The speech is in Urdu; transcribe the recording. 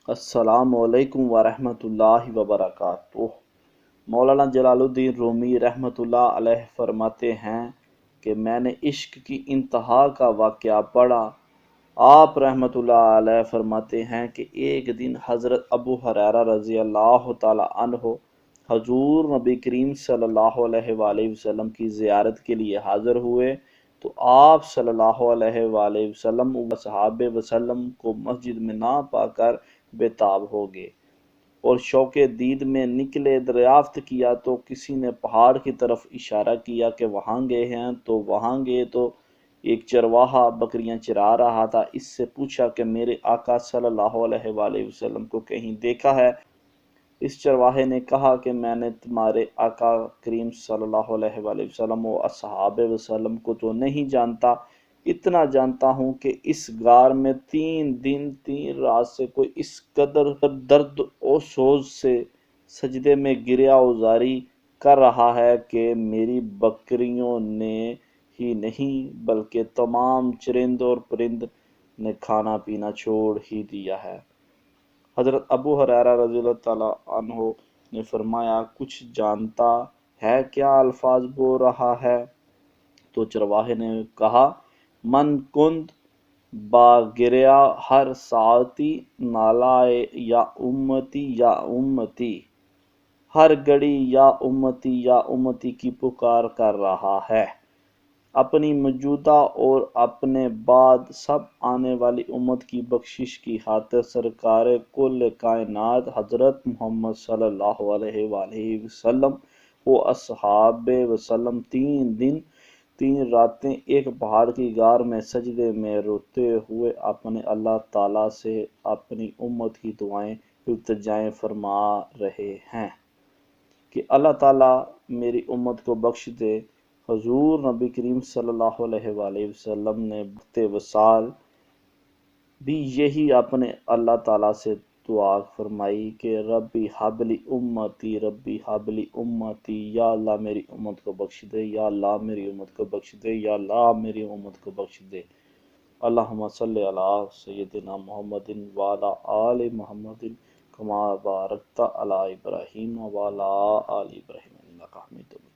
السلام علیکم ورحمۃ اللہ وبرکاتہ۔ مولانا جلال الدین رومی رحمۃ اللہ علیہ فرماتے ہیں کہ میں نے عشق کی انتہا کا واقعہ پڑھا۔ آپ رحمۃ اللہ علیہ فرماتے ہیں کہ ایک دن حضرت ابو ہریرہ رضی اللہ تعالی عنہ حضور نبی کریم صلی اللہ علیہ وآلہ وسلم کی زیارت کے لیے حاضر ہوئے تو آپ صلی اللہ علیہ وآلہ وسلم و صحابہ وسلم کو مسجد میں نہ پا کر بے تاب ہو گئے اور شوق دید میں نکلے۔ دریافت کیا تو کسی نے پہاڑ کی طرف اشارہ کیا کہ وہاں گئے ہیں، تو وہاں گئے تو ایک چرواہا بکریاں چرا رہا تھا۔ اس سے پوچھا کہ میرے آقا صلی اللہ علیہ وآلہ وسلم کو کہیں دیکھا ہے؟ اس چرواہے نے کہا کہ میں نے تمہارے آقا کریم صلی اللہ علیہ وآلہ وسلم و اصحاب وسلم کو تو نہیں جانتا، اتنا جانتا ہوں کہ اس غار میں 3 دن 3 رات سے کوئی اس قدر درد و سوز سے سجدے میں گریا اوزاری کر رہا ہے کہ میری بکریوں نے ہی نہیں بلکہ تمام چرند اور پرند نے کھانا پینا چھوڑ ہی دیا ہے۔ حضرت ابو ہریرہ رضی اللہ تعالیٰ عنہ نے فرمایا، کچھ جانتا ہے کیا الفاظ بول رہا ہے؟ تو چرواہے نے کہا، من کند با گریا ہر ساعتی نالائے یا امتی یا امتی، ہر گھڑی یا امتی یا امتی کی پکار کر رہا ہے۔ اپنی موجودہ اور اپنے بعد سب آنے والی امت کی بخشش کی خاطر سرکار کل کائنات حضرت محمد صلی اللہ علیہ وآلہ وسلم و اصحاب وسلم 3 دن 3 راتیں ایک پہاڑ کی غار میں سجدے میں روتے ہوئے اپنے اللہ تعالیٰ سے اپنی امت کی دعائیں التجائیں فرما رہے ہیں کہ اللہ تعالیٰ میری امت کو بخش دے۔ حضور نبی کریم صلی اللہ علیہ وآلہ وسلم نے وقت وصال بھی یہی اپنے اللہ تعالیٰ سے دعا فرمائی کہ ربی حبلی امتی، ربی حبلی امتی، یا اللہ میری امت کو بخش دے، یا اللہ میری امت کو بخش دے، یا اللہ میری امت کو بخش دے۔ اللہم صلی علی سیدنا محمد وعلی آل محمد کما بارکت علی ابراہیم وعلی آل ابراہیم انک حمید مجید۔